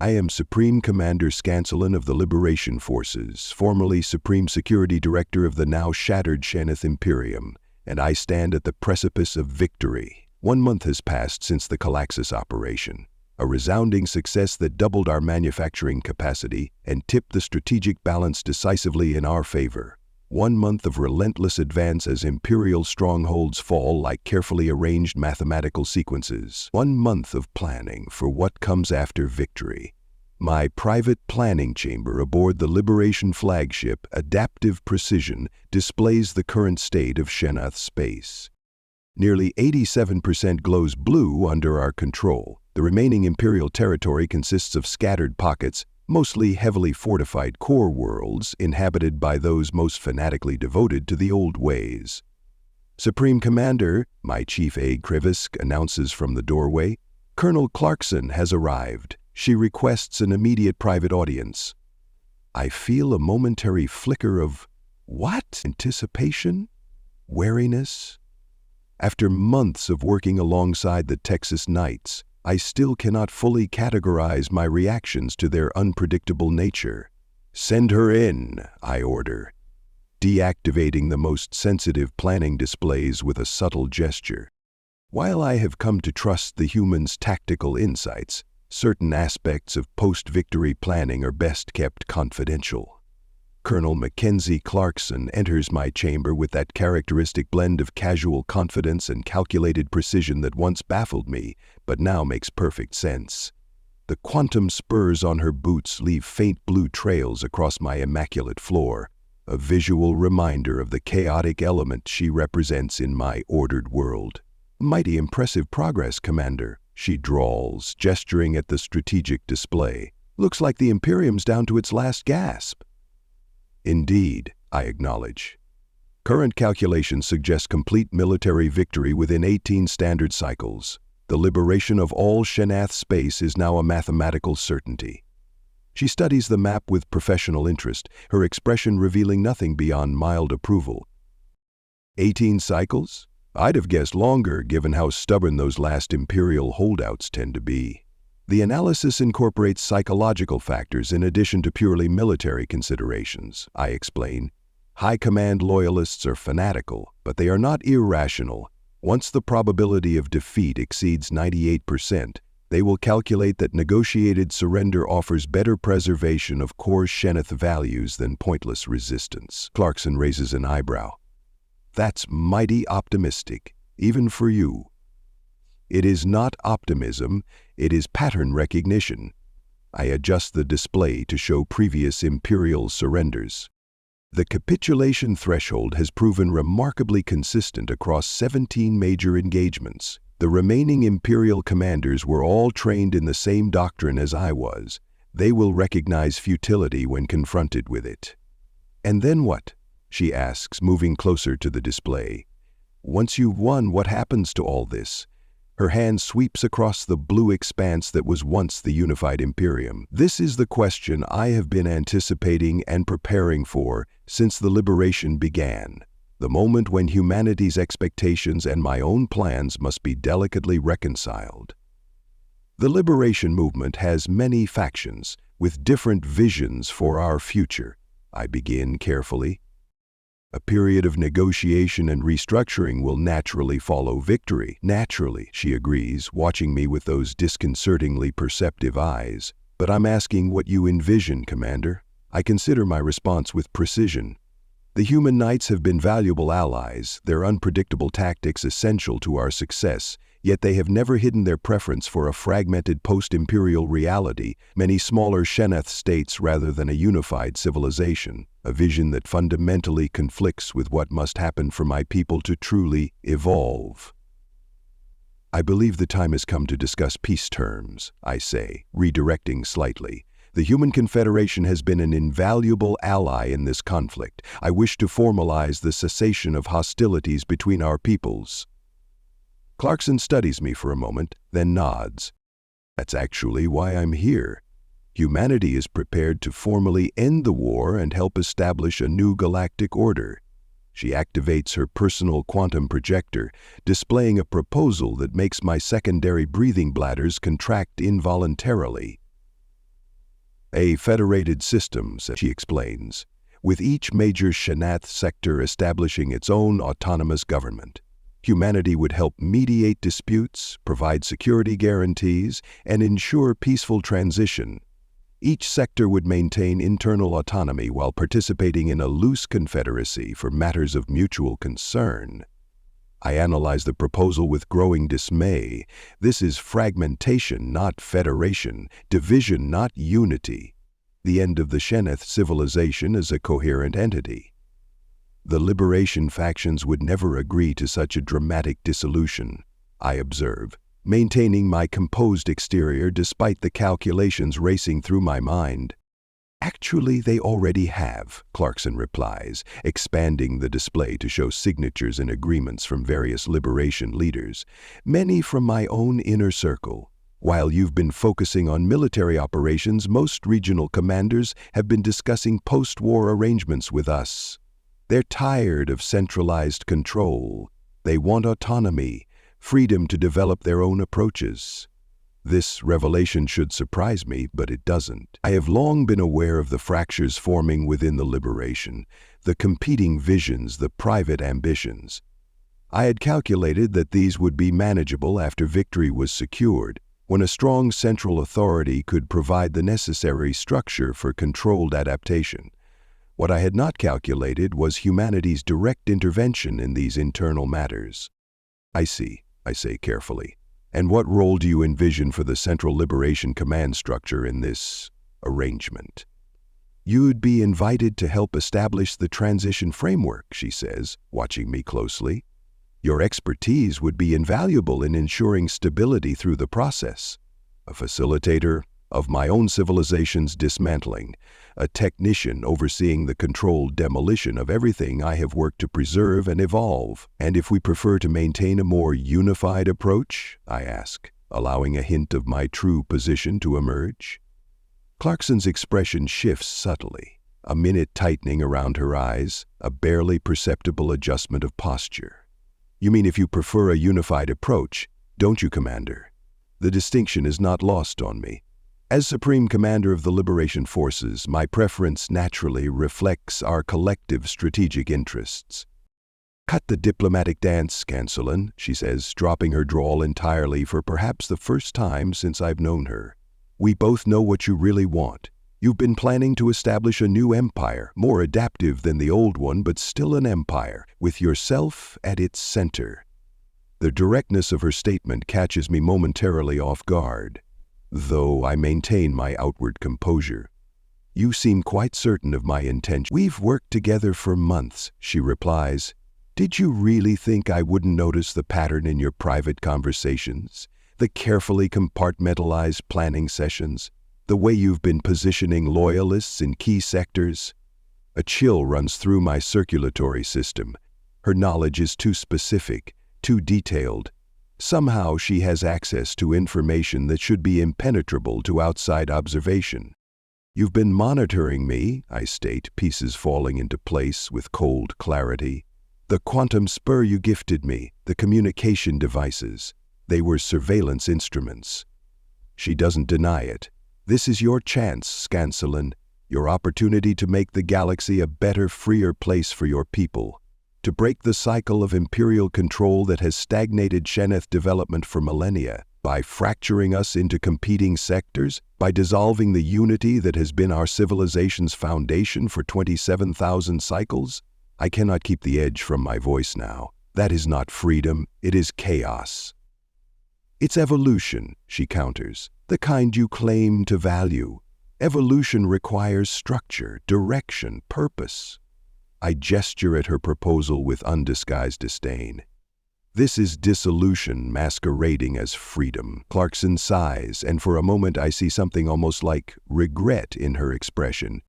I am Supreme Commander Scancelin of the Liberation Forces, formerly Supreme Security Director of the now shattered Sheneth Imperium, and I stand at the precipice of victory. 1 month has passed since the Calaxis operation, a resounding success that doubled our manufacturing capacity and tipped the strategic balance decisively in our favor. 1 month of relentless advance as Imperial strongholds fall like carefully arranged mathematical sequences. 1 month of planning for what comes after victory. My private planning chamber aboard the Liberation flagship, Adaptive Precision, displays the current state of Sheneth space. Nearly 87% glows blue under our control. The remaining Imperial territory consists of scattered pockets, mostly heavily fortified core worlds inhabited by those most fanatically devoted to the old ways. Supreme Commander, my Chief Aide Krivisk announces from the doorway, Colonel Clarkson has arrived. She requests an immediate private audience. I feel a momentary flicker of, what? Anticipation? Wariness? After months of working alongside the Texas Knights, I still cannot fully categorize my reactions to their unpredictable nature. Send her in, I order, deactivating the most sensitive planning displays with a subtle gesture. While I have come to trust the human's tactical insights, certain aspects of post-victory planning are best kept confidential. Colonel Mackenzie Clarkson enters my chamber with that characteristic blend of casual confidence and calculated precision that once baffled me, but now makes perfect sense. The quantum spurs on her boots leave faint blue trails across my immaculate floor, a visual reminder of the chaotic element she represents in my ordered world. Mighty impressive progress, Commander, she drawls, gesturing at the strategic display. Looks like the Imperium's down to its last gasp. Indeed, I acknowledge. Current calculations suggest complete military victory within 18 standard cycles. The liberation of all Sheneth space is now a mathematical certainty. She studies the map with professional interest, her expression revealing nothing beyond mild approval. 18 cycles? I'd have guessed longer, given how stubborn those last Imperial holdouts tend to be. The analysis incorporates psychological factors in addition to purely military considerations, I explain. High command loyalists are fanatical, but they are not irrational. Once the probability of defeat exceeds 98%, they will calculate that negotiated surrender offers better preservation of core Sheneth values than pointless resistance. Clarkson raises an eyebrow. That's mighty optimistic, even for you. It is not optimism, it is pattern recognition. I adjust the display to show previous Imperial surrenders. The capitulation threshold has proven remarkably consistent across 17 major engagements. The remaining Imperial commanders were all trained in the same doctrine as I was. They will recognize futility when confronted with it. And then what? She asks, moving closer to the display. Once you've won, what happens to all this? Her hand sweeps across the blue expanse that was once the unified Imperium. This is the question I have been anticipating and preparing for since the liberation began. The moment when humanity's expectations and my own plans must be delicately reconciled. The liberation movement has many factions, with different visions for our future. I begin carefully. A period of negotiation and restructuring will naturally follow victory. Naturally, she agrees, watching me with those disconcertingly perceptive eyes. But I'm asking what you envision, Commander. I consider my response with precision. The human knights have been valuable allies, their unpredictable tactics essential to our success, yet they have never hidden their preference for a fragmented post-imperial reality, many smaller Sheneth states rather than a unified civilization, a vision that fundamentally conflicts with what must happen for my people to truly evolve. I believe the time has come to discuss peace terms, I say, redirecting slightly. The Human Confederation has been an invaluable ally in this conflict. I wish to formalize the cessation of hostilities between our peoples. Clarkson studies me for a moment, then nods. That's actually why I'm here. Humanity is prepared to formally end the war and help establish a new galactic order. She activates her personal quantum projector, displaying a proposal that makes my secondary breathing bladders contract involuntarily. A federated system, she explains, with each major Shanath sector establishing its own autonomous government. Humanity would help mediate disputes, provide security guarantees, and ensure peaceful transition. Each sector would maintain internal autonomy while participating in a loose confederacy for matters of mutual concern. I analyze the proposal with growing dismay. This is fragmentation, not federation, division, not unity. The end of the Shanath civilization is a coherent entity. The liberation factions would never agree to such a dramatic dissolution, I observe, maintaining my composed exterior despite the calculations racing through my mind. Actually, they already have, Clarkson replies, expanding the display to show signatures and agreements from various liberation leaders, many from my own inner circle. While you've been focusing on military operations, most regional commanders have been discussing post-war arrangements with us. They're tired of centralized control. They want autonomy, freedom to develop their own approaches. This revelation should surprise me, but it doesn't. I have long been aware of the fractures forming within the liberation, the competing visions, the private ambitions. I had calculated that these would be manageable after victory was secured, when a strong central authority could provide the necessary structure for controlled adaptation. What I had not calculated was humanity's direct intervention in these internal matters. I see, I say carefully. And what role do you envision for the Central Liberation Command structure in this arrangement? You'd be invited to help establish the transition framework, she says, watching me closely. Your expertise would be invaluable in ensuring stability through the process. A facilitator of my own civilization's dismantling, a technician overseeing the controlled demolition of everything I have worked to preserve and evolve. And if we prefer to maintain a more unified approach, I ask, allowing a hint of my true position to emerge. Clarkson's expression shifts subtly, a minute tightening around her eyes, a barely perceptible adjustment of posture. You mean if you prefer a unified approach, don't you, Commander? The distinction is not lost on me. As Supreme Commander of the Liberation Forces, my preference naturally reflects our collective strategic interests. Cut the diplomatic dance, Scancellin, she says, dropping her drawl entirely for perhaps the first time since I've known her. We both know what you really want. You've been planning to establish a new empire, more adaptive than the old one, but still an empire, with yourself at its center. The directness of her statement catches me momentarily off guard, though I maintain my outward composure. You seem quite certain of my intention. We've worked together for months, she replies. Did you really think I wouldn't notice the pattern in your private conversations, the carefully compartmentalized planning sessions, the way you've been positioning loyalists in key sectors? A chill runs through my circulatory system. Her knowledge is too specific, too detailed. Somehow she has access to information that should be impenetrable to outside observation. You've been monitoring me, I state, pieces falling into place with cold clarity. The quantum spur you gifted me, the communication devices, they were surveillance instruments. She doesn't deny it. This is your chance, Scancellin, your opportunity to make the galaxy a better, freer place for your people, to break the cycle of imperial control that has stagnated Shanath development for millennia, by fracturing us into competing sectors, by dissolving the unity that has been our civilization's foundation for 27,000 cycles. I cannot keep the edge from my voice now. That is not freedom, it is chaos. It's evolution, she counters, the kind you claim to value. Evolution requires structure, direction, purpose. I gesture at her proposal with undisguised disdain. This is dissolution masquerading as freedom. Clarkson sighs, and for a moment I see something almost like regret in her expression.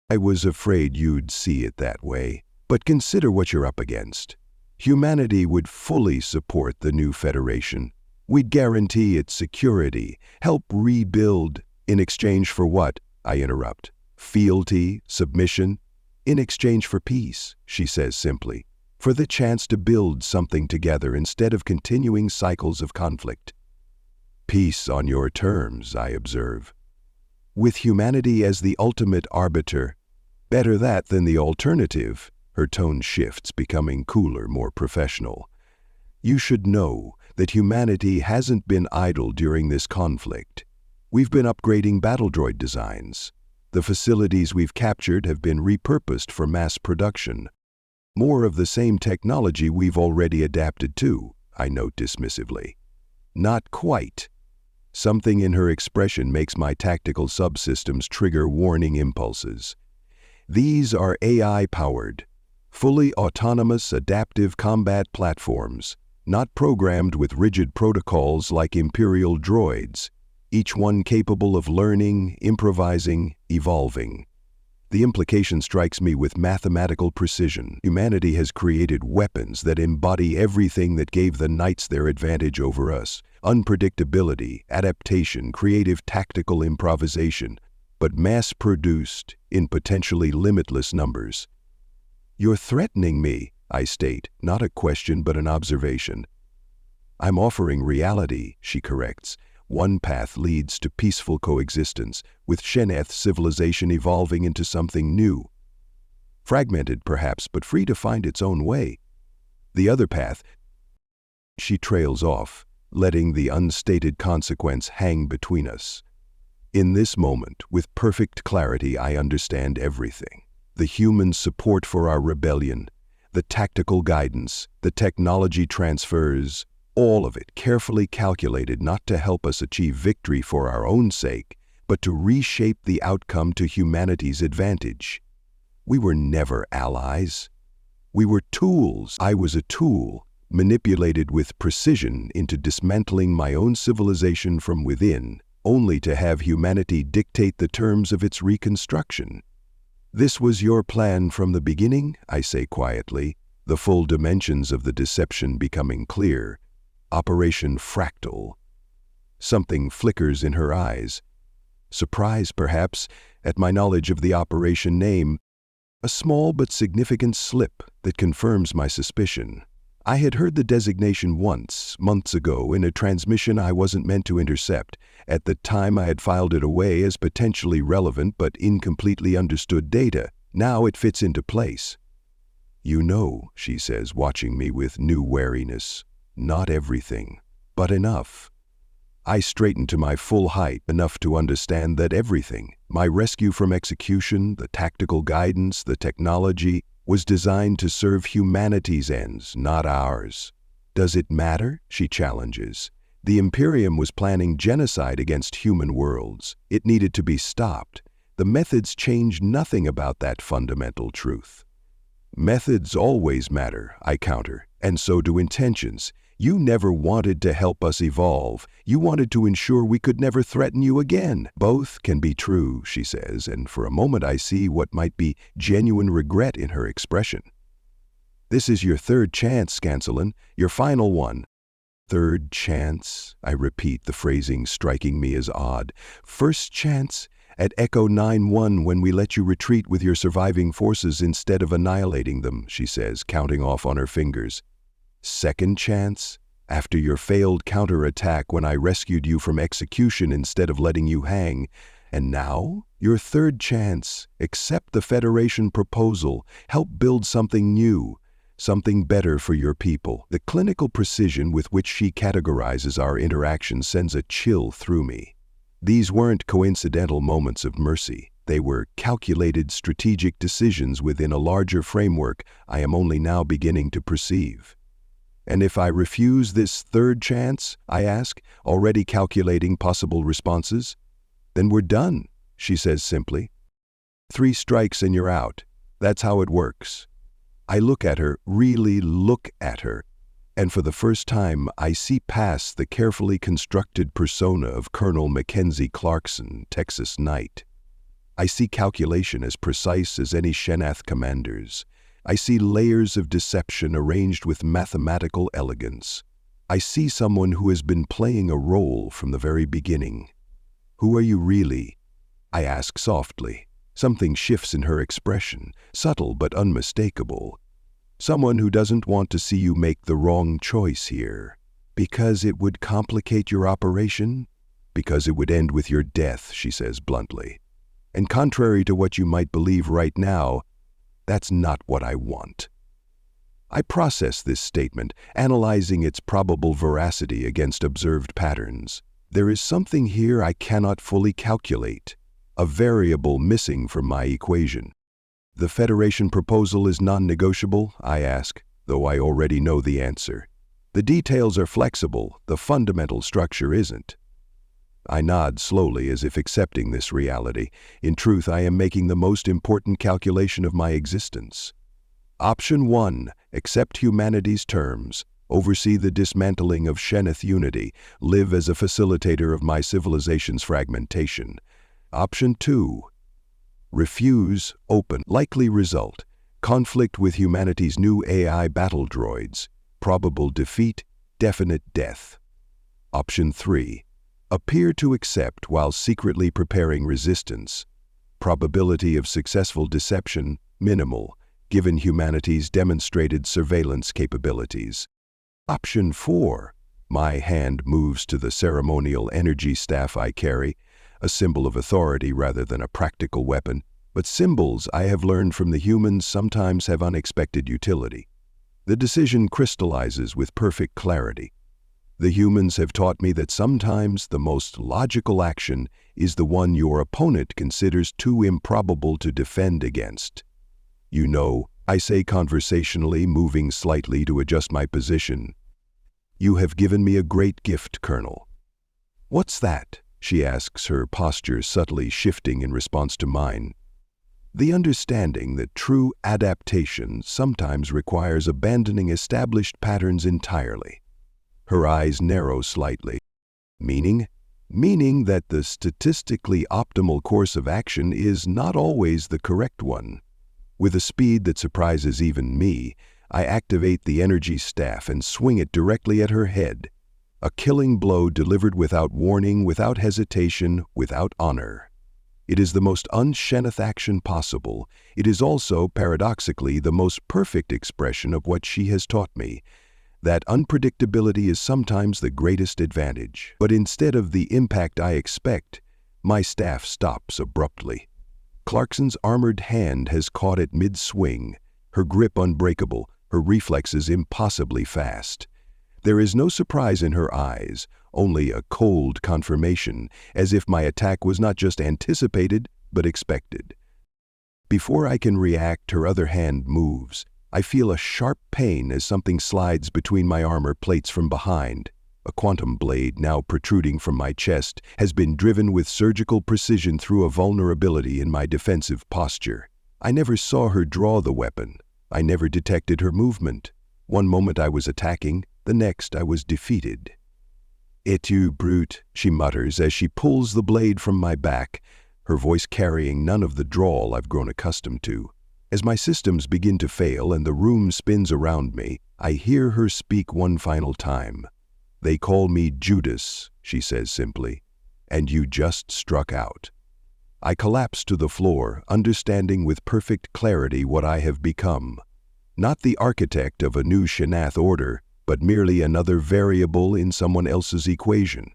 I was afraid you'd see it that way. But consider what you're up against. Humanity would fully support the new Federation. We'd guarantee its security, help rebuild. In exchange for what? I interrupt. Fealty, submission? In exchange for peace, she says simply. For the chance to build something together instead of continuing cycles of conflict. Peace on your terms, I observe. With humanity as the ultimate arbiter. Better that than the alternative. Her tone shifts, becoming cooler, more professional. You should know that humanity hasn't been idle during this conflict. We've been upgrading battle droid designs. The facilities we've captured have been repurposed for mass production. More of the same technology we've already adapted to, I note dismissively. Not quite. Something in her expression makes my tactical subsystems trigger warning impulses. These are AI-powered, fully autonomous adaptive combat platforms, not programmed with rigid protocols like Imperial droids, each one capable of learning, improvising, evolving. The implication strikes me with mathematical precision. Humanity has created weapons that embody everything that gave the Knights their advantage over us. Unpredictability, adaptation, creative tactical improvisation, but mass-produced in potentially limitless numbers. You're threatening me, I state, not a question but an observation. I'm offering reality, she corrects. One path leads to peaceful coexistence, with Sheneth's civilization evolving into something new. Fragmented, perhaps, but free to find its own way. The other path, she trails off, letting the unstated consequence hang between us. In this moment, with perfect clarity, I understand everything. The human support for our rebellion, the tactical guidance, the technology transfers, all of it carefully calculated not to help us achieve victory for our own sake, but to reshape the outcome to humanity's advantage. We were never allies. We were tools. I was a tool, manipulated with precision into dismantling my own civilization from within, only to have humanity dictate the terms of its reconstruction. This was your plan from the beginning, I say quietly, the full dimensions of the deception becoming clear. Operation Fractal. Something flickers in her eyes. Surprise, perhaps, at my knowledge of the operation name. A small but significant slip that confirms my suspicion. I had heard the designation once, months ago, in a transmission I wasn't meant to intercept. At the time I had filed it away as potentially relevant but incompletely understood data. Now it fits into place. You know, she says, watching me with new wariness. Not everything, but enough. I straighten to my full height, enough to understand that everything, my rescue from execution, the tactical guidance, the technology, was designed to serve humanity's ends, not ours. Does it matter? She challenges. The Imperium was planning genocide against human worlds. It needed to be stopped. The methods changed nothing about that fundamental truth. Methods always matter, I counter, and so do intentions. You never wanted to help us evolve. You wanted to ensure we could never threaten you again. Both can be true, she says, and for a moment I see what might be genuine regret in her expression. This is your third chance, Scancellin, your final one. Third chance, I repeat, the phrasing striking me as odd. First chance? At Echo 9-1 when we let you retreat with your surviving forces instead of annihilating them, she says, counting off on her fingers. Second chance? After your failed counterattack when I rescued you from execution instead of letting you hang. And now? Your third chance. Accept the Federation proposal. Help build something new. Something better for your people. The clinical precision with which she categorizes our interaction sends a chill through me. These weren't coincidental moments of mercy. They were calculated strategic decisions within a larger framework I am only now beginning to perceive. And if I refuse this third chance, I ask, already calculating possible responses, then we're done, she says simply. 3 strikes and you're out. That's how it works. I look at her, really look at her, and for the first time I see past the carefully constructed persona of Colonel Mackenzie Clarkson, Texas Knight. I see calculation as precise as any Shenath commander's. I see layers of deception arranged with mathematical elegance. I see someone who has been playing a role from the very beginning. Who are you really? I ask softly. Something shifts in her expression, subtle but unmistakable. Someone who doesn't want to see you make the wrong choice here. Because it would complicate your operation? Because it would end with your death, she says bluntly. And contrary to what you might believe right now, that's not what I want. I process this statement, analyzing its probable veracity against observed patterns. There is something here I cannot fully calculate, a variable missing from my equation. The Federation proposal is non-negotiable, I ask, though I already know the answer. The details are flexible, the fundamental structure isn't. I nod slowly as if accepting this reality. In truth, I am making the most important calculation of my existence. Option 1, accept humanity's terms, oversee the dismantling of Sheneth unity, live as a facilitator of my civilization's fragmentation. Option 2, refuse, open, likely result, conflict with humanity's new AI battle droids, probable defeat, definite death. Option 3, appear to accept while secretly preparing resistance, probability of successful deception, minimal, given humanity's demonstrated surveillance capabilities. Option 4, my hand moves to the ceremonial energy staff I carry, a symbol of authority rather than a practical weapon, but symbols, I have learned from the humans, sometimes have unexpected utility. The decision crystallizes with perfect clarity. The humans have taught me that sometimes the most logical action is the one your opponent considers too improbable to defend against. You know, I say conversationally, moving slightly to adjust my position. You have given me a great gift, Colonel. What's that? She asks, her posture subtly shifting in response to mine. The understanding that true adaptation sometimes requires abandoning established patterns entirely. Her eyes narrow slightly. Meaning? Meaning that the statistically optimal course of action is not always the correct one. With a speed that surprises even me, I activate the energy staff and swing it directly at her head. A killing blow delivered without warning, without hesitation, without honor. It is the most un-Sheneth action possible. It is also, paradoxically, the most perfect expression of what she has taught me. That unpredictability is sometimes the greatest advantage. But instead of the impact I expect, my staff stops abruptly. Clarkson's armored hand has caught it mid-swing, her grip unbreakable, her reflexes impossibly fast. There is no surprise in her eyes, only a cold confirmation, as if my attack was not just anticipated, but expected. Before I can react, her other hand moves. I feel a sharp pain as something slides between my armor plates from behind. A quantum blade, now protruding from my chest, has been driven with surgical precision through a vulnerability in my defensive posture. I never saw her draw the weapon. I never detected her movement. One moment I was attacking, the next I was defeated. "Et tu, brute," she mutters as she pulls the blade from my back, her voice carrying none of the drawl I've grown accustomed to. As my systems begin to fail and the room spins around me, I hear her speak one final time. "They call me Judas," she says simply, "and you just struck out." I collapse to the floor, understanding with perfect clarity what I have become. Not the architect of a new Sheneth order, but merely another variable in someone else's equation.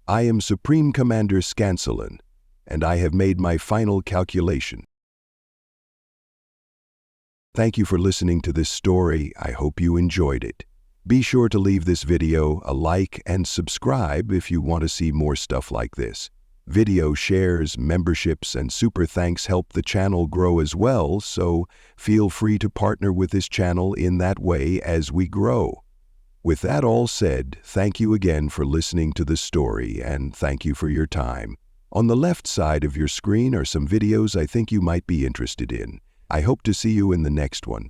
I am Supreme Commander Scancellon, and I have made my final calculation. Thank you for listening to this story. I hope you enjoyed it. Be sure to leave this video a like and subscribe if you want to see more stuff like this. Video shares, memberships, and super thanks help the channel grow as well, so feel free to partner with this channel in that way as we grow. With that all said, thank you again for listening to the story, and thank you for your time. On the left side of your screen are some videos I think you might be interested in. I hope to see you in the next one.